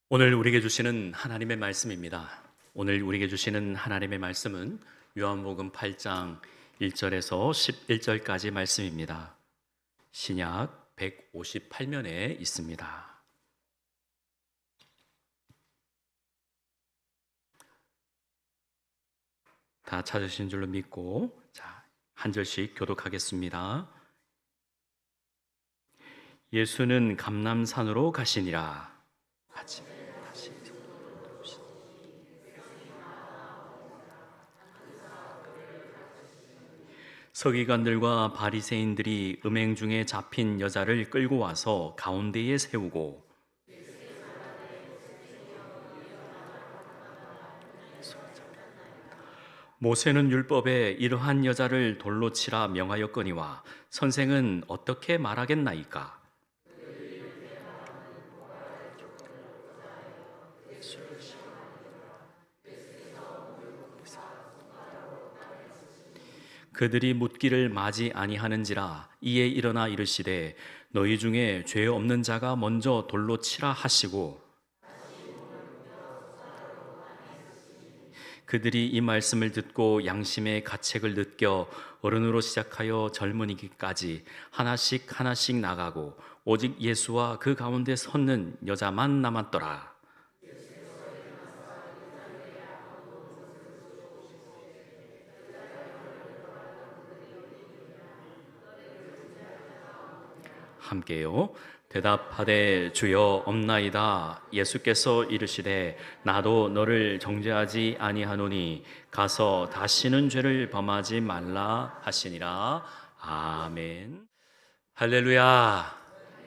오늘 우리에게 주시는 하나님의 말씀입니다. 오늘 우리에게 주시는 하나님의 말씀은 요한복음 8장 1절에서 11절까지 말씀입니다. 신약 158면에 있습니다. 다 찾으신 줄로 믿고 한 절씩 교독하겠습니다. 예수는 감람산으로 가시니라. 아침에 다시 서기관들과 바리새인들이 음행 중에 잡힌 여자를 끌고 와서 가운데에 세우고 모세는 율법에 이러한 여자를 돌로 치라 명하였거니와 선생은 어떻게 말하겠나이까? 그들이 묻기를 마지 아니하는지라. 이에 일어나 이르시되 너희 중에 죄 없는 자가 먼저 돌로 치라 하시고, 그들이 이 말씀을 듣고 양심의 가책을 느껴 어른으로 시작하여 젊은이까지 하나씩 하나씩 나가고 오직 예수와 그 가운데 섰는 여자만 남았더라. 함께요. 대답하되 주여 없나이다. 예수께서 이르시되 나도 너를 정죄하지 아니하노니 가서 다시는 죄를 범하지 말라 하시니라. 아멘. 할렐루야.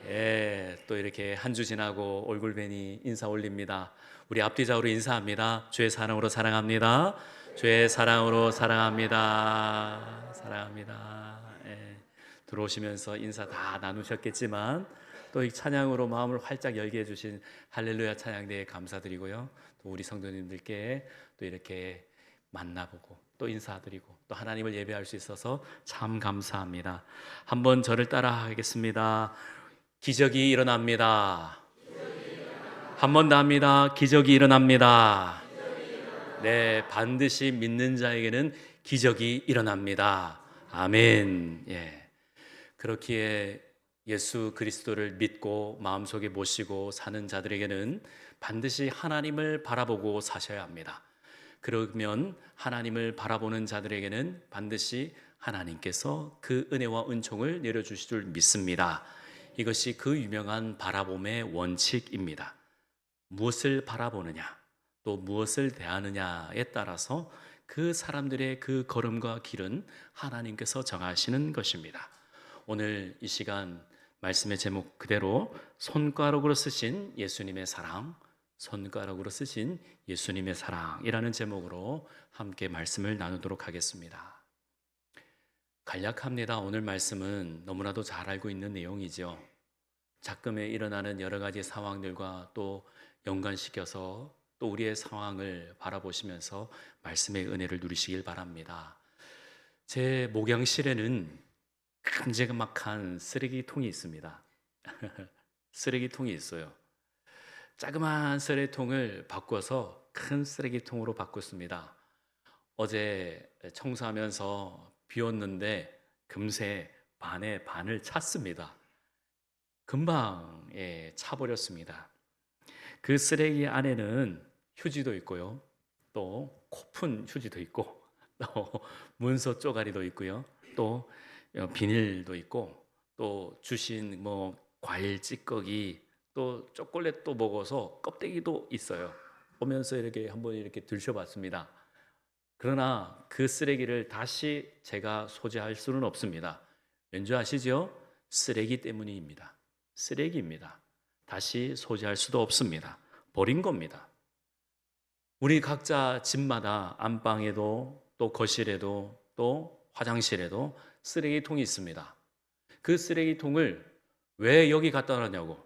예, 또 이렇게 한 주 지나고 얼굴 뵈니 인사 올립니다. 우리 앞뒤좌우로 인사합니다. 주의 사랑으로 사랑합니다. 주의 사랑으로 사랑합니다. 사랑합니다. 예, 들어오시면서 인사 다 나누셨겠지만 또 이 찬양으로 마음을 활짝 열게 해주신 할렐루야 찬양대에 감사드리고요. 또 우리 성도님들께 또 이렇게 만나보고 또 인사드리고 또 하나님을 예배할 수 있어서 참 감사합니다. 한번 저를 따라 하겠습니다. 기적이 일어납니다. 한 번 더 합니다. 기적이 일어납니다. 네, 반드시 믿는 자에게는 기적이 일어납니다. 아멘. 예. 그렇기에 예수 그리스도를 믿고 마음속에 모시고 사는 자들에게는 반드시 하나님을 바라보고 사셔야 합니다. 그러면 하나님을 바라보는 자들에게는 반드시 하나님께서 그 은혜와 은총을 내려주실 줄 믿습니다. 이것이 그 유명한 바라봄의 원칙입니다. 무엇을 바라보느냐, 또 무엇을 대하느냐에 따라서 그 사람들의 그 걸음과 길은 하나님께서 정하시는 것입니다. 오늘 이 시간 말씀의 제목 그대로 손가락으로 쓰신 예수님의 사랑, 손가락으로 쓰신 예수님의 사랑이라는 제목으로 함께 말씀을 나누도록 하겠습니다. 간략합니다. 오늘 말씀은 너무나도 잘 알고 있는 내용이죠. 작금에 일어나는 여러 가지 상황들과 또 연관시켜서 또 우리의 상황을 바라보시면서 말씀의 은혜를 누리시길 바랍니다. 제 목양실에는 큼지막한 쓰레기통이 있습니다. 쓰레기통이 있어요. 자그마한 쓰레기통을 바꿔서 큰 쓰레기통으로 바꿨습니다. 어제 청소하면서 비웠는데 금세 반의 반을 찼습니다. 금방 차버렸습니다. 그 쓰레기 안에는 휴지도 있고요. 또 코푼 휴지도 있고 또 문서 쪼가리도 있고요. 또 비닐도 있고 또 주신 과일 찌꺼기 또 초콜릿도 먹어서 껍데기도 있어요. 오면서 이렇게 한번 이렇게 드셔봤습니다. 그러나 그 쓰레기를 다시 제가 소지할 수는 없습니다. 왠지 아시죠? 쓰레기 때문입니다. 쓰레기입니다. 다시 소지할 수도 없습니다. 버린 겁니다. 우리 각자 집마다 안방에도 또 거실에도 또 화장실에도 쓰레기통이 있습니다. 그 쓰레기통을 왜 여기 갖다 놨냐고,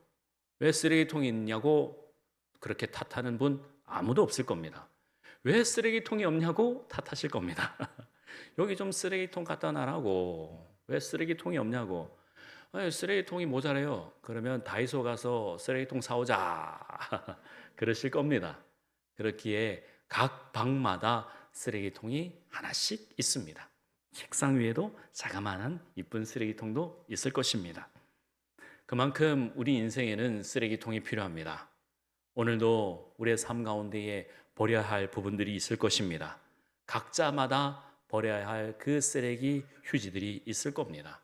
왜 쓰레기통이 있냐고 그렇게 탓하는 분 아무도 없을 겁니다. 왜 쓰레기통이 없냐고 탓하실 겁니다. 여기 좀 쓰레기통 갖다 놔라고, 왜 쓰레기통이 없냐고. 쓰레기통이 모자라요. 그러면 다이소 가서 쓰레기통 사오자. 그러실 겁니다. 그렇기에 각 방마다 쓰레기통이 하나씩 있습니다. 책상 위에도 자그마한 이쁜 쓰레기통도 있을 것입니다. 그만큼 우리 인생에는 쓰레기통이 필요합니다. 오늘도 우리의 삶 가운데에 버려야 할 부분들이 있을 것입니다. 각자마다 버려야 할 그 쓰레기 휴지들이 있을 겁니다.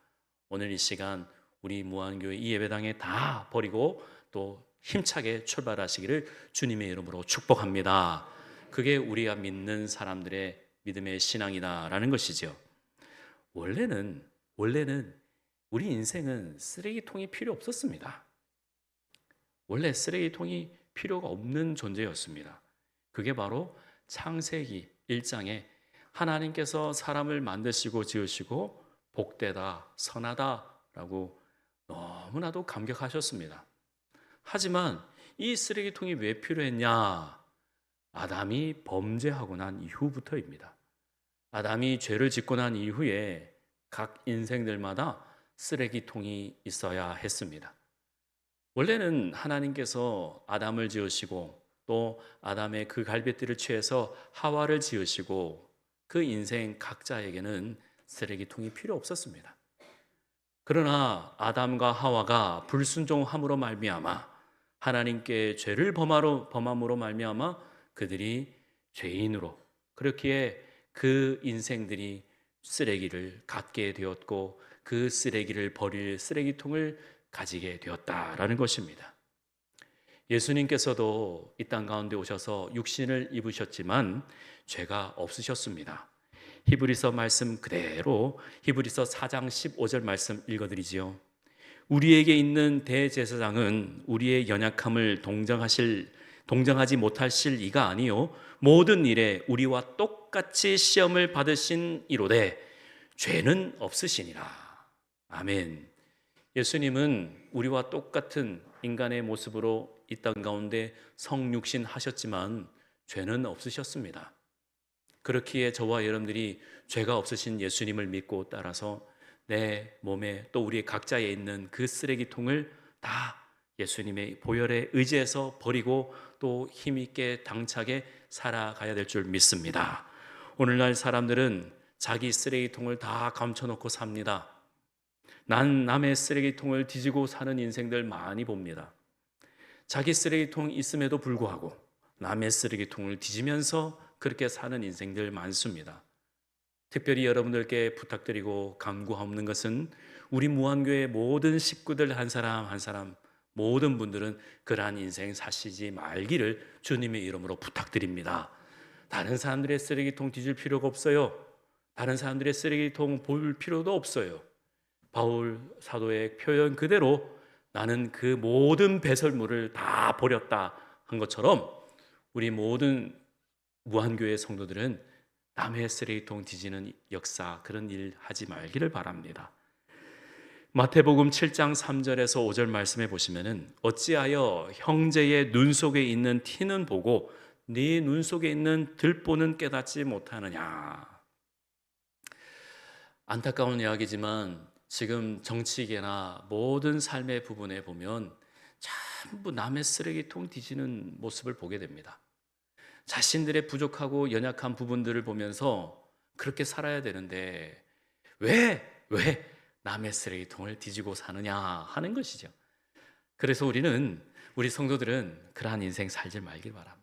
오늘 이 시간 우리 무한교회 이 예배당에 다 버리고 또 힘차게 출발하시기를 주님의 이름으로 축복합니다. 그게 우리가 믿는 사람들의 믿음의 신앙이다라는 것이죠. 원래는 우리 인생은 쓰레기통이 필요 없었습니다. 원래 쓰레기통이 필요가 없는 존재였습니다. 그게 바로 창세기 1장에 하나님께서 사람을 만드시고 지으시고 복되다, 선하다라고 너무나도 감격하셨습니다. 하지만 이 쓰레기통이 왜 필요했냐? 아담이 범죄하고 난 이후부터입니다. 아담이 죄를 짓고 난 이후에 각 인생들마다 쓰레기통이 있어야 했습니다. 원래는 하나님께서 아담을 지으시고 또 아담의 그 갈빗대를 취해서 하와를 지으시고 그 인생 각자에게는 쓰레기통이 필요 없었습니다. 그러나 아담과 하와가 불순종함으로 말미암아 하나님께 죄를 범함으로 말미암아 그들이 죄인으로 그렇기에 그 인생들이 쓰레기를 갖게 되었고 그 쓰레기를 버릴 쓰레기통을 가지게 되었다라는 것입니다. 예수님께서도 이 땅 가운데 오셔서 육신을 입으셨지만 죄가 없으셨습니다. 히브리서 말씀 그대로 히브리서 4장 15절 말씀 읽어드리지요. 우리에게 있는 대제사장은 우리의 연약함을 동정하지 못하실 이가 아니요 모든 일에 우리와 똑같이 시험을 받으신 이로되 죄는 없으시니라. 아멘. 예수님은 우리와 똑같은 인간의 모습으로 이 땅 가운데 성육신 하셨지만 죄는 없으셨습니다. 그렇기에 저와 여러분들이 죄가 없으신 예수님을 믿고 따라서 내 몸에 또 우리 각자에 있는 그 쓰레기통을 다 예수님의 보혈에 의지해서 버리고 또 힘있게 당차게 살아가야 될 줄 믿습니다. 오늘날 사람들은 자기 쓰레기통을 다 감춰놓고 삽니다. 난 남의 쓰레기통을 뒤지고 사는 인생들 많이 봅니다. 자기 쓰레기통 있음에도 불구하고 남의 쓰레기통을 뒤지면서 그렇게 사는 인생들 많습니다. 특별히 여러분들께 부탁드리고 간구하는 것은 우리 무한교회 모든 식구들 한 사람 한 사람 모든 분들은 그러한 인생 사시지 말기를 주님의 이름으로 부탁드립니다. 다른 사람들의 쓰레기통 뒤질 필요가 없어요. 다른 사람들의 쓰레기통 볼 필요도 없어요. 바울 사도의 표현 그대로 나는 그 모든 배설물을 다 버렸다 한 것처럼 우리 모든 무한교회 성도들은 남의 쓰레기통 뒤지는 역사 그런 일 하지 말기를 바랍니다. 마태복음 7장 3절에서 5절 말씀해 보시면은 어찌하여 형제의 눈 속에 있는 티는 보고 네 눈 속에 있는 들보는 깨닫지 못하느냐. 안타까운 이야기지만 지금 정치계나 모든 삶의 부분에 보면 전부 남의 쓰레기통 뒤지는 모습을 보게 됩니다. 자신들의 부족하고 연약한 부분들을 보면서 그렇게 살아야 되는데 왜 남의 쓰레기통을 뒤지고 사느냐 하는 것이죠. 그래서 우리 성도들은 그러한 인생 살지 말길 바랍니다.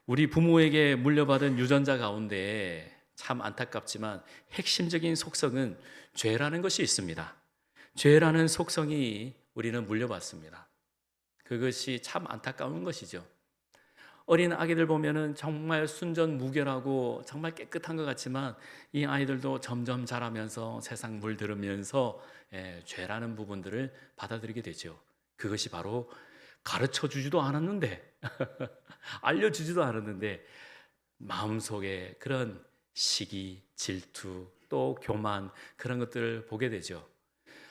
우리 부모에게 물려받은 유전자 가운데 참 안타깝지만 핵심적인 속성은 죄라는 것이 있습니다. 죄라는 속성이 우리는 물려받습니다. 그것이 참 안타까운 것이죠. 어린 아기들 보면은 정말 순전무결하고 정말 깨끗한 것 같지만 이 아이들도 점점 자라면서 세상 물들으면서 죄라는 부분들을 받아들이게 되죠. 그것이 바로 가르쳐 주지도 않았는데 알려주지도 않았는데 마음속에 그런 시기, 질투, 또 교만 그런 것들을 보게 되죠.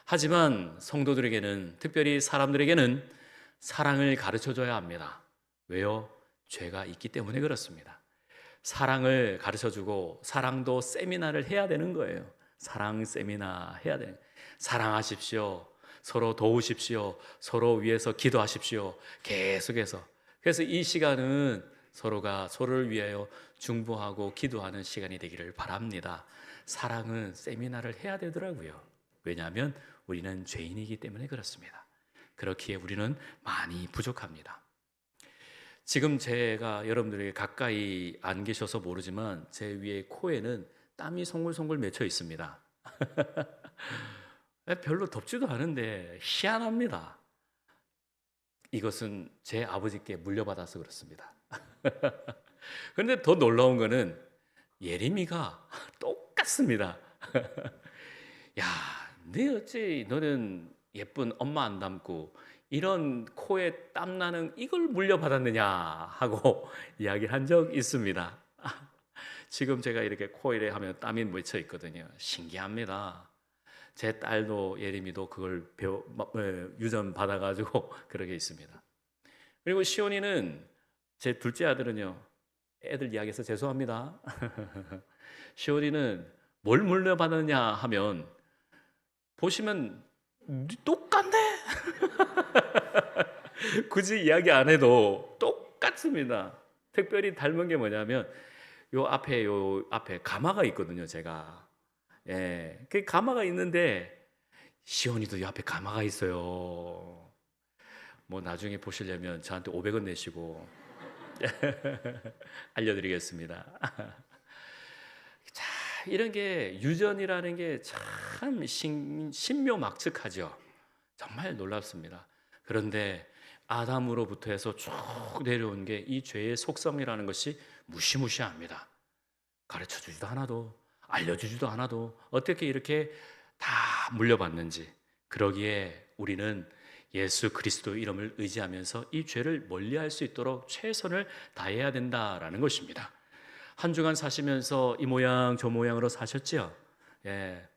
하지만 성도들에게는 특별히 사람들에게는 사랑을 가르쳐 줘야 합니다. 왜요? 죄가 있기 때문에 그렇습니다. 사랑을 가르쳐 주고 사랑도 세미나를 해야 되는 거예요. 사랑 세미나 해야 되는. 사랑하십시오. 서로 도우십시오. 서로 위해서 기도하십시오. 계속해서. 그래서 이 시간은 서로가 서로를 위하여 중보하고 기도하는 시간이 되기를 바랍니다. 사랑은 세미나를 해야 되더라고요. 왜냐하면 우리는 죄인이기 때문에 그렇습니다. 그렇기에 우리는 많이 부족합니다. 지금 제가 여러분들에게 가까이 안 계셔서 모르지만 제 위에 코에는 땀이 송글송글 맺혀 있습니다. 별로 덥지도 않은데 희한합니다. 이것은 제 아버지께 물려받아서 그렇습니다. 그런데 더 놀라운 거는 예림이가 똑같습니다. 야, 네 어찌 너는 예쁜 엄마 안 닮고 이런 코에 땀 나는 이걸 물려받았느냐 하고 이야기를 한 적 있습니다. 지금 제가 이렇게 코에 하면 땀이 맺혀 있거든요. 신기합니다. 제 딸도 예림이도 그걸 유전 받아가지고 그러게 있습니다. 그리고 시온이는 제 둘째 아들은요. 애들 이야기해서 죄송합니다. 시온이는 뭘 물려받았냐 하면 보시면 똑같네. 굳이 이야기 안 해도 똑같습니다. 특별히 닮은 게 뭐냐면 요 앞에 가마가 있거든요. 제가 그 가마가 있는데 시온이도 요 앞에 가마가 있어요. 뭐 나중에 보시려면 저한테 500원 내시고 알려드리겠습니다. 자, 이런 게 유전이라는 게 참 신묘막측하죠. 정말 놀랍습니다. 그런데 아담으로부터 해서 쭉 내려온 게 이 죄의 속성이라는 것이 무시무시합니다. 가르쳐주지도 않아도 알려주지도 않아도 어떻게 이렇게 다 물려받는지. 그러기에 우리는 예수 그리스도 이름을 의지하면서 이 죄를 멀리할 수 있도록 최선을 다해야 된다라는 것입니다. 한 주간 사시면서 이 모양 저 모양으로 사셨지요?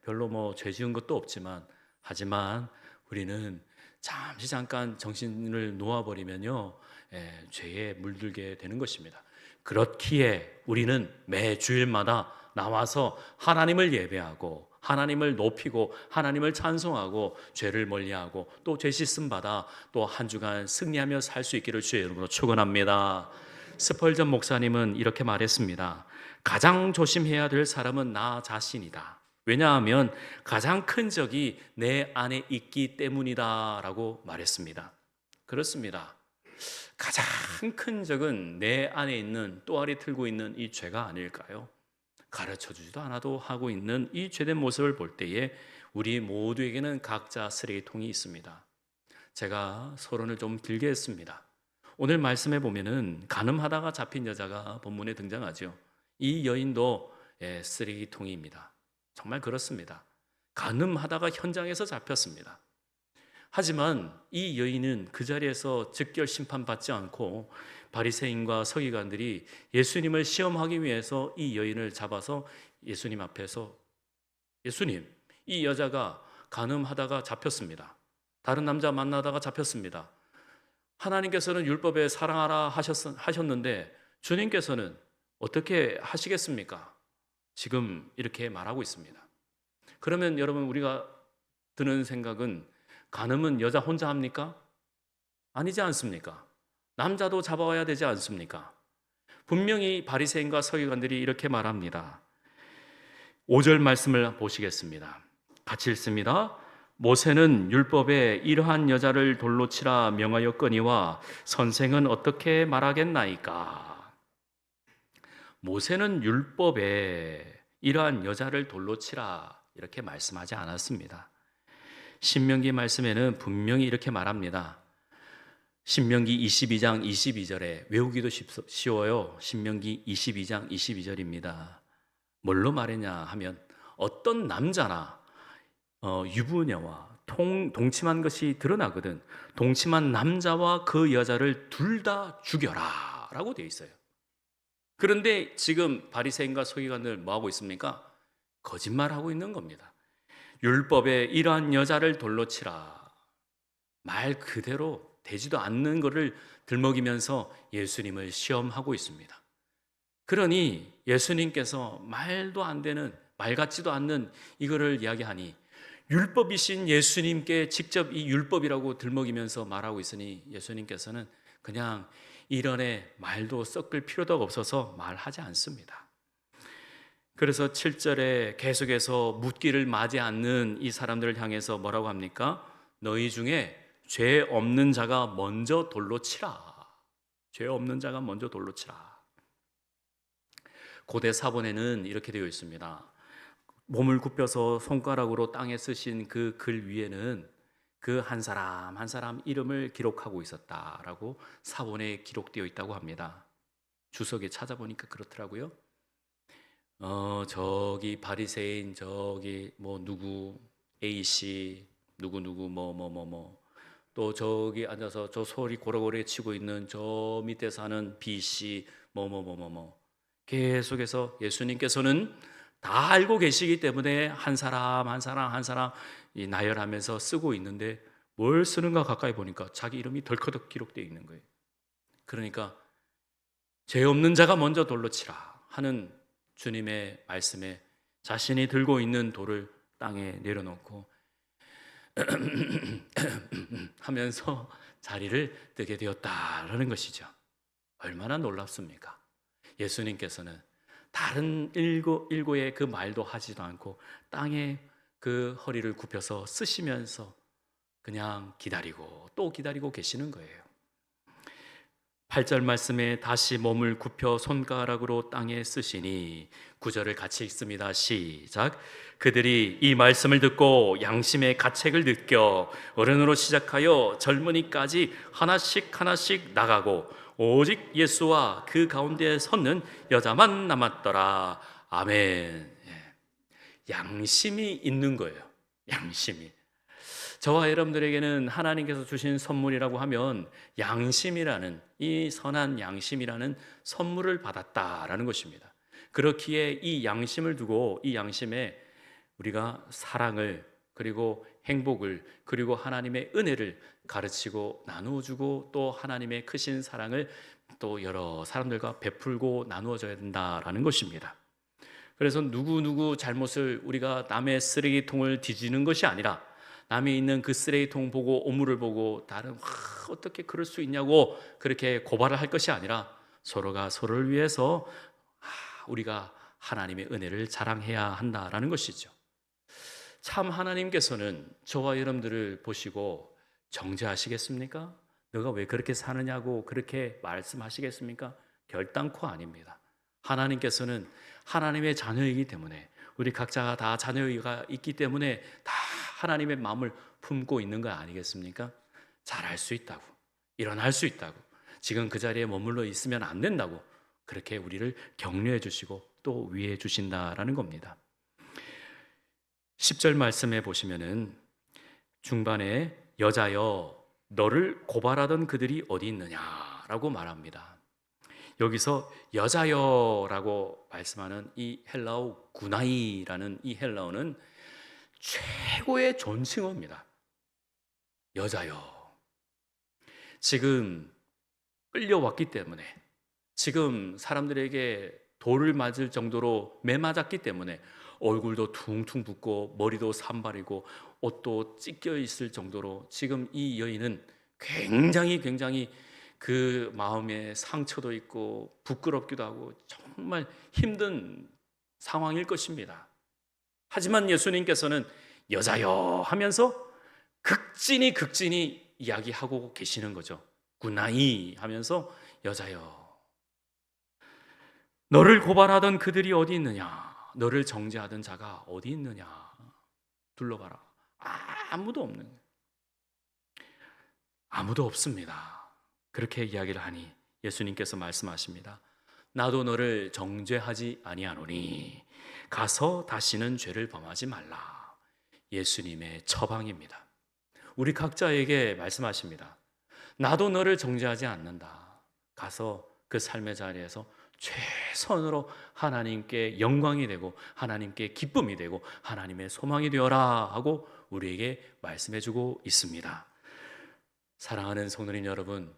별로 뭐 죄 지은 것도 없지만 하지만 우리는 잠깐 정신을 놓아버리면요, 죄에 물들게 되는 것입니다. 그렇기에 우리는 매 주일마다 나와서 하나님을 예배하고 하나님을 높이고 하나님을 찬송하고 죄를 멀리하고 또 죄 씻음 받아 또 한 주간 승리하며 살 수 있기를 주의 이름으로 축원합니다. 스펄전 목사님은 이렇게 말했습니다. 가장 조심해야 될 사람은 나 자신이다. 왜냐하면 가장 큰 적이 내 안에 있기 때문이다 라고 말했습니다. 그렇습니다. 가장 큰 적은 내 안에 있는 또아리 틀고 있는 이 죄가 아닐까요? 가르쳐주지도 않아도 하고 있는 이 죄된 모습을 볼 때에 우리 모두에게는 각자 쓰레기통이 있습니다. 제가 서론을 좀 길게 했습니다. 오늘 말씀해 보면은 간음하다가 잡힌 여자가 본문에 등장하죠. 이 여인도 쓰레기통입니다. 정말 그렇습니다. 간음하다가 현장에서 잡혔습니다. 하지만 이 여인은 그 자리에서 즉결 심판받지 않고 바리새인과 서기관들이 예수님을 시험하기 위해서 이 여인을 잡아서 예수님 앞에서 예수님, 이 여자가 간음하다가 잡혔습니다. 다른 남자 만나다가 잡혔습니다. 하나님께서는 율법에 사랑하라 하셨는데 주님께서는 어떻게 하시겠습니까? 지금 이렇게 말하고 있습니다. 그러면 여러분 우리가 드는 생각은 간음은 여자 혼자 합니까? 아니지 않습니까? 남자도 잡아와야 되지 않습니까? 분명히 바리새인과 서기관들이 이렇게 말합니다. 5절 말씀을 보시겠습니다. 같이 읽습니다. 모세는 율법에 이러한 여자를 돌로 치라 명하였거니와 선생은 어떻게 말하겠나이까? 모세는 율법에 이러한 여자를 돌로 치라 이렇게 말씀하지 않았습니다. 신명기 말씀에는 분명히 이렇게 말합니다. 신명기 22장 22절에 외우기도 쉬워요. 신명기 22장 22절입니다. 뭘로 말했냐 하면 어떤 남자나 유부녀와 동침한 것이 드러나거든 동침한 남자와 그 여자를 둘 다 죽여라 라고 되어 있어요. 그런데 지금 바리새인과 서기관들 뭐하고 있습니까? 거짓말하고 있는 겁니다. 율법에 이러한 여자를 돌로 치라 말 그대로 되지도 않는 것을 들먹이면서 예수님을 시험하고 있습니다. 그러니 예수님께서 말도 안 되는 말 같지도 않는 이거를 이야기하니 율법이신 예수님께 직접 이 율법이라고 들먹이면서 말하고 있으니 예수님께서는 그냥 이런에 말도 섞을 필요도 없어서 말하지 않습니다. 그래서 7절에 계속해서 묻기를 마지 않는 이 사람들을 향해서 뭐라고 합니까? 너희 중에 죄 없는 자가 먼저 돌로 치라. 죄 없는 자가 먼저 돌로 치라. 고대 사본에는 이렇게 되어 있습니다. 몸을 굽혀서 손가락으로 땅에 쓰신 그 글 위에는 그 한 사람 한 사람 이름을 기록하고 있었다라고 사본에 기록되어 있다고 합니다. 주석에 찾아보니까 그렇더라고요. 저기 바리새인 저기 뭐 누구 A 씨 누구 또 저기 앉아서 저 소리 고래고래 치고 있는 저 밑에 사는 B 씨 계속해서 예수님께서는 다 알고 계시기 때문에 한 사람 한 사람 한 사람 이 나열하면서 쓰고 있는데 뭘 쓰는가 가까이 보니까 자기 이름이 덜커덕 기록되어 있는 거예요. 그러니까 죄 없는 자가 먼저 돌로 치라 하는 주님의 말씀에 자신이 들고 있는 돌을 땅에 내려놓고 하면서 자리를 뜨게 되었다라는 것이죠. 얼마나 놀랍습니까? 예수님께서는 다른 일고의 그 말도 하지도 않고 땅에 그 허리를 굽혀서 쓰시면서 그냥 기다리고 또 기다리고 계시는 거예요. 8절 말씀에 다시 몸을 굽혀 손가락으로 땅에 쓰시니 9절을 같이 읽습니다. 시작. 그들이 이 말씀을 듣고 양심의 가책을 느껴 어른으로 시작하여 젊은이까지 하나씩 하나씩 나가고 오직 예수와 그 가운데 섰는 여자만 남았더라. 아멘. 양심이 있는 거예요. 양심이. 저와 여러분들에게는 하나님께서 주신 선물이라고 하면 양심이라는 이 선한 양심이라는 선물을 받았다라는 것입니다. 그렇기에 이 양심을 두고 이 양심에 우리가 사랑을 그리고 행복을 그리고 하나님의 은혜를 가르치고 나누어 주고 또 하나님의 크신 사랑을 또 여러 사람들과 베풀고 나누어 줘야 된다라는 것입니다. 그래서 누구 잘못을 우리가 남의 쓰레기통을 뒤지는 것이 아니라 남이 있는 그 쓰레기통 보고 오물을 보고 다른 어떻게 그럴 수 있냐고 그렇게 고발을 할 것이 아니라 서로가 서로를 위해서 우리가 하나님의 은혜를 자랑해야 한다라는 것이죠. 참 하나님께서는 저와 여러분들을 보시고 정죄하시겠습니까? 너가 왜 그렇게 사느냐고 그렇게 말씀하시겠습니까? 결단코 아닙니다. 하나님께서는 하나님의 자녀이기 때문에 우리 각자가 다 자녀가 있기 때문에 다 하나님의 마음을 품고 있는 거 아니겠습니까? 잘할 수 있다고, 일어날 수 있다고, 지금 그 자리에 머물러 있으면 안 된다고 그렇게 우리를 격려해 주시고 또 위해 주신다라는 겁니다. 10절 말씀해 보시면은 중반에 여자여 너를 고발하던 그들이 어디 있느냐라고 말합니다. 여기서 여자여라고 말씀하는 이 헬라어 구나이라는 이 헬라어는 최고의 존칭어입니다. 여자여. 지금 끌려왔기 때문에 지금 사람들에게 돌을 맞을 정도로 매맞았기 때문에 얼굴도 퉁퉁 붓고 머리도 산발이고 옷도 찢겨 있을 정도로 지금 이 여인은 굉장히 그 마음에 상처도 있고 부끄럽기도 하고 정말 힘든 상황일 것입니다. 하지만 예수님께서는 여자여 하면서 극진히 이야기하고 계시는 거죠. 구나이 하면서 여자여 너를 고발하던 그들이 어디 있느냐? 너를 정죄하던 자가 어디 있느냐? 둘러봐라. 아무도 없습니다. 그렇게 이야기를 하니 예수님께서 말씀하십니다. 나도 너를 정죄하지 아니하노니 가서 다시는 죄를 범하지 말라. 예수님의 처방입니다. 우리 각자에게 말씀하십니다. 나도 너를 정죄하지 않는다. 가서 그 삶의 자리에서 최선으로 하나님께 영광이 되고 하나님께 기쁨이 되고 하나님의 소망이 되어라 하고 우리에게 말씀해주고 있습니다. 사랑하는 성도님 여러분,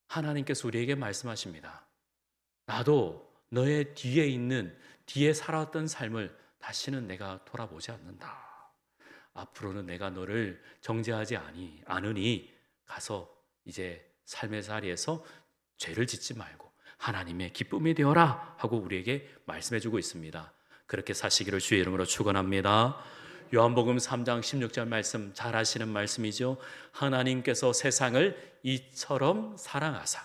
하나님께서 우리에게 말씀하십니다. 나도 너의 뒤에 살아왔던 삶을 다시는 내가 돌아보지 않는다. 앞으로는 내가 너를 정죄하지 않으니 가서 이제 삶의 자리에서 죄를 짓지 말고 하나님의 기쁨이 되어라 하고 우리에게 말씀해 주고 있습니다. 그렇게 사시기를 주의 이름으로 축원합니다. 요한복음 3장 16절 말씀 잘 아시는 말씀이죠. 하나님께서 세상을 이처럼 사랑하사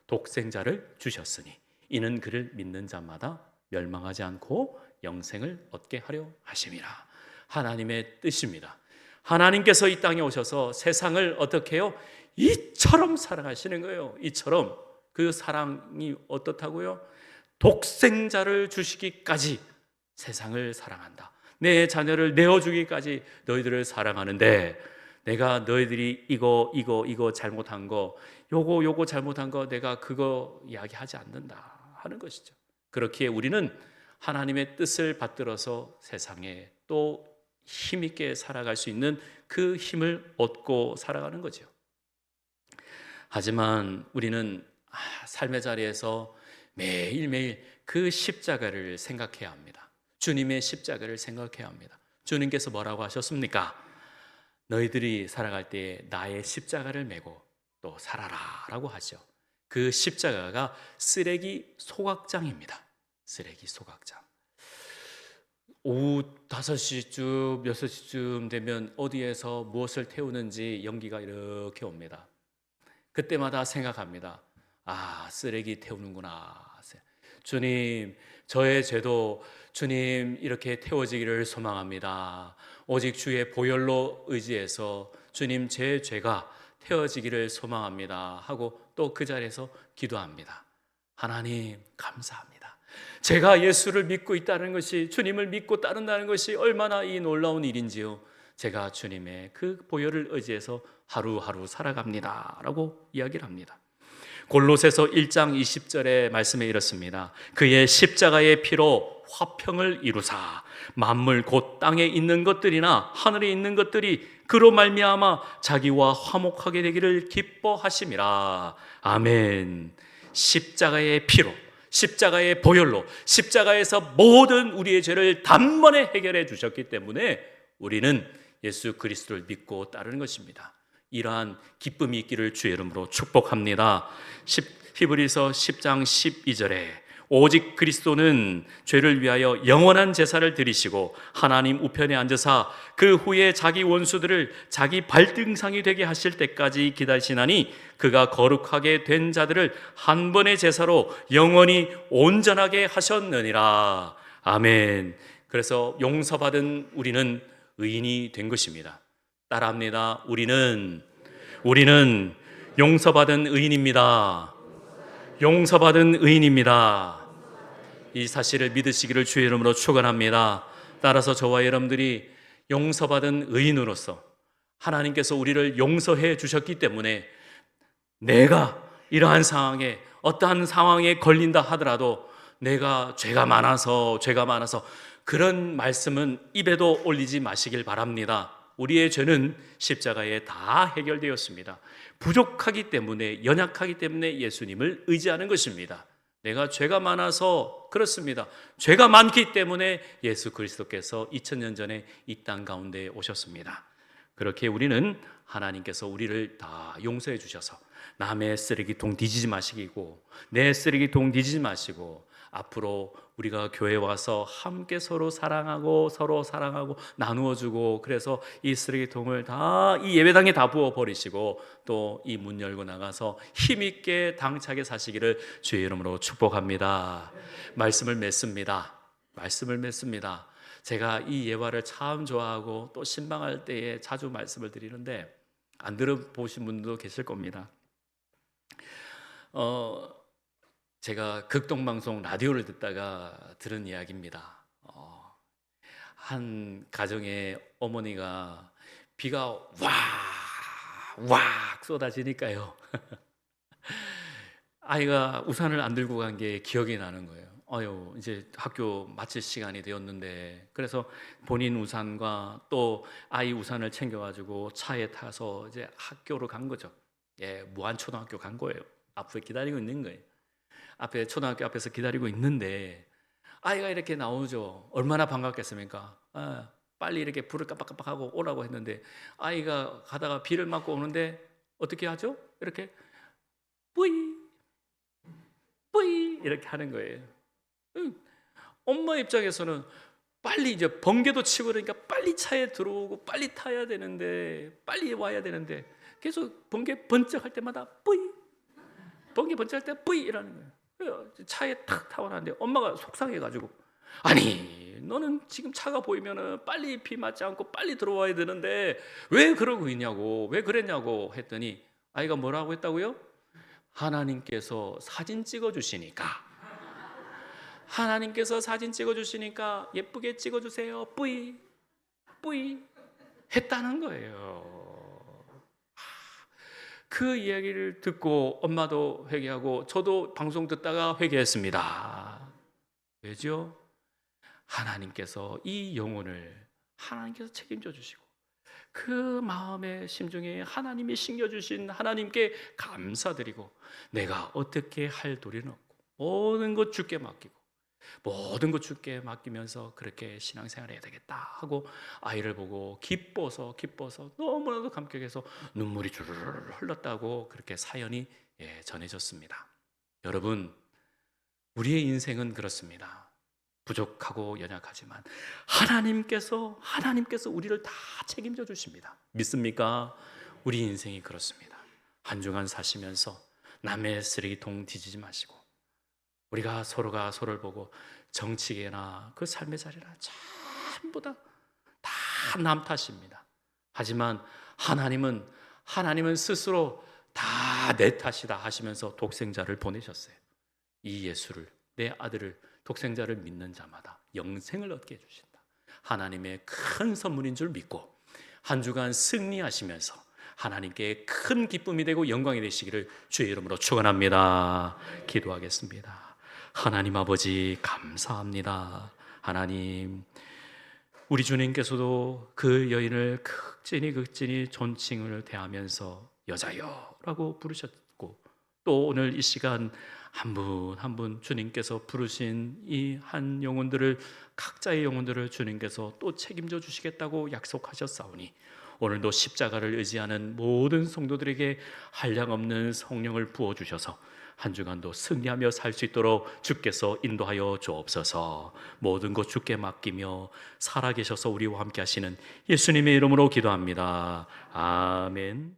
독생자를 주셨으니 이는 그를 믿는 자마다 멸망하지 않고 영생을 얻게 하려 하심이라. 하나님의 뜻입니다. 하나님께서 이 땅에 오셔서 세상을 어떻게 해요? 이처럼 사랑하시는 거예요. 이처럼. 그 사랑이 어떻다고요? 독생자를 주시기까지 세상을 사랑한다. 내 자녀를 내어주기까지 너희들을 사랑하는데 내가 너희들이 이거 잘못한 거 요거 잘못한 거 내가 그거 이야기하지 않는다 하는 것이죠. 그렇기에 우리는 하나님의 뜻을 받들어서 세상에 또 힘있게 살아갈 수 있는 그 힘을 얻고 살아가는 거죠. 하지만 우리는 삶의 자리에서 매일매일 그 십자가를 생각해야 합니다. 주님의 십자가를 생각해야 합니다. 주님께서 뭐라고 하셨습니까? 너희들이 살아갈 때에 나의 십자가를 메고 또 살아라 라고 하죠. 그 십자가가 쓰레기 소각장입니다. 쓰레기 소각장. 오후 5시쯤 6시쯤 되면 어디에서 무엇을 태우는지 연기가 이렇게 옵니다. 그때마다 생각합니다. 쓰레기 태우는구나. 주님, 저의 죄도 주님 이렇게 태워지기를 소망합니다. 오직 주의 보혈로 의지해서 주님 제 죄가 태워지기를 소망합니다 하고 또 그 자리에서 기도합니다. 하나님 감사합니다. 제가 예수를 믿고 있다는 것이, 주님을 믿고 따른다는 것이 얼마나 이 놀라운 일인지요. 제가 주님의 그 보혈을 의지해서 하루하루 살아갑니다 라고 이야기를 합니다. 골로새서 1장 20절의 말씀에 이렇습니다. 그의 십자가의 피로 화평을 이루사 만물 곧 땅에 있는 것들이나 하늘에 있는 것들이 그로 말미암아 자기와 화목하게 되기를 기뻐하심이라. 아멘. 십자가의 피로, 십자가의 보혈로, 십자가에서 모든 우리의 죄를 단번에 해결해 주셨기 때문에 우리는 예수 그리스도를 믿고 따르는 것입니다. 이러한 기쁨이 있기를 주의 이름으로 축복합니다. 히브리서 10장 12절에 오직 그리스도는 죄를 위하여 영원한 제사를 드리시고 하나님 우편에 앉으사 그 후에 자기 원수들을 자기 발등상이 되게 하실 때까지 기다리시나니 그가 거룩하게 된 자들을 한 번의 제사로 영원히 온전하게 하셨느니라. 아멘. 그래서 용서받은 우리는 의인이 된 것입니다. 따라합니다. 우리는 용서받은 의인입니다. 용서받은 의인입니다. 이 사실을 믿으시기를 주의 이름으로 축원합니다. 따라서 저와 여러분들이 용서받은 의인으로서 하나님께서 우리를 용서해 주셨기 때문에 내가 이러한 상황에, 어떠한 상황에 걸린다 하더라도 내가 죄가 많아서 그런 말씀은 입에도 올리지 마시길 바랍니다. 우리의 죄는 십자가에 다 해결되었습니다. 부족하기 때문에, 연약하기 때문에 예수님을 의지하는 것입니다. 내가 죄가 많아서 그렇습니다. 죄가 많기 때문에 예수 그리스도께서 2000년 전에 이 땅 가운데 오셨습니다. 그렇게 우리는 하나님께서 우리를 다 용서해 주셔서 남의 쓰레기통 뒤지지 마시고 내 쓰레기통 뒤지지 마시고 앞으로 우리가 교회에 와서 함께 서로 사랑하고 나누어주고, 그래서 이 쓰레기통을 다 이 예배당에 다 부어버리시고 또 이 문 열고 나가서 힘있게 당차게 사시기를 주의 이름으로 축복합니다. 말씀을 맺습니다. 제가 이 예화를 참 좋아하고 또 신방할 때에 자주 말씀을 드리는데 안 들어보신 분도 계실 겁니다. 제가 극동방송 라디오를 듣다가 들은 이야기입니다. 한 가정의 어머니가 비가 왁 쏟아지니까요. 아이가 우산을 안 들고 간 게 기억이 나는 거예요. 이제 학교 마칠 시간이 되었는데, 그래서 본인 우산과 또 아이 우산을 챙겨가지고 차에 타서 이제 학교로 간 거죠. 무한초등학교 간 거예요. 앞에 기다리고 있는 거예요. 앞에 초등학교 앞에서 기다리고 있는데 아이가 이렇게 나오죠. 얼마나 반갑겠습니까? 빨리 이렇게 불을 깜빡깜빡하고 오라고 했는데 아이가 가다가 비를 맞고 오는데 어떻게 하죠? 이렇게 뿌이 뿌이 이렇게 하는 거예요. 엄마 입장에서는 빨리 이제 번개도 치고 그러니까 빨리 차에 들어오고 빨리 타야 되는데 빨리 와야 되는데 계속 번개 번쩍할 때마다 뿌이 번개 번쩍할 때 뿌이 이라는 거예요. 차에 탁 타고 나는데 엄마가 속상해가지고 아니 너는 지금 차가 보이면은 빨리 비 맞지 않고 빨리 들어와야 되는데 왜 그러고 있냐고 왜 그랬냐고 했더니 아이가 뭐라고 했다고요? 하나님께서 사진 찍어 주시니까 하나님께서 사진 찍어 주시니까 예쁘게 찍어 주세요 뿌이 뿌이 했다는 거예요. 그 이야기를 듣고 엄마도 회개하고 저도 방송 듣다가 회개했습니다. 왜죠? 하나님께서 이 영혼을 하나님께서 책임져 주시고 그 마음의 심중에 하나님이 심겨주신 하나님께 감사드리고 내가 어떻게 할 도리는 없고 모든 것 주께 맡기고 모든 것 주께 맡기면서 그렇게 신앙생활을 해야 되겠다 하고 아이를 보고 기뻐서 너무나도 감격해서 눈물이 주르르 흘렀다고 그렇게 사연이 전해졌습니다. 여러분, 우리의 인생은 그렇습니다. 부족하고 연약하지만 하나님께서 우리를 다 책임져 주십니다. 믿습니까? 우리 인생이 그렇습니다. 한 주간 사시면서 남의 쓰레기통 뒤지지 마시고 우리가 서로가 서로를 보고 정치계나 그 삶의 자리나 전부 다 남 탓입니다. 하지만 하나님은 스스로 다 내 탓이다 하시면서 독생자를 보내셨어요. 이 예수를 내 아들을 독생자를 믿는 자마다 영생을 얻게 해주신다. 하나님의 큰 선물인 줄 믿고 한 주간 승리하시면서 하나님께 큰 기쁨이 되고 영광이 되시기를 주의 이름으로 축원합니다. 기도하겠습니다. 하나님 아버지 감사합니다. 하나님 우리 주님께서도 그 여인을 극진히 존칭을 대하면서 여자여라고 부르셨고 또 오늘 이 시간 한 분 한 분 주님께서 부르신 이 한 영혼들을 각자의 영혼들을 주님께서 또 책임져 주시겠다고 약속하셨사오니 오늘도 십자가를 의지하는 모든 성도들에게 한량없는 성령을 부어주셔서 한 주간도 승리하며 살 수 있도록 주께서 인도하여 주옵소서. 모든 것 주께 맡기며 살아계셔서 우리와 함께 하시는 예수님의 이름으로 기도합니다. 아멘.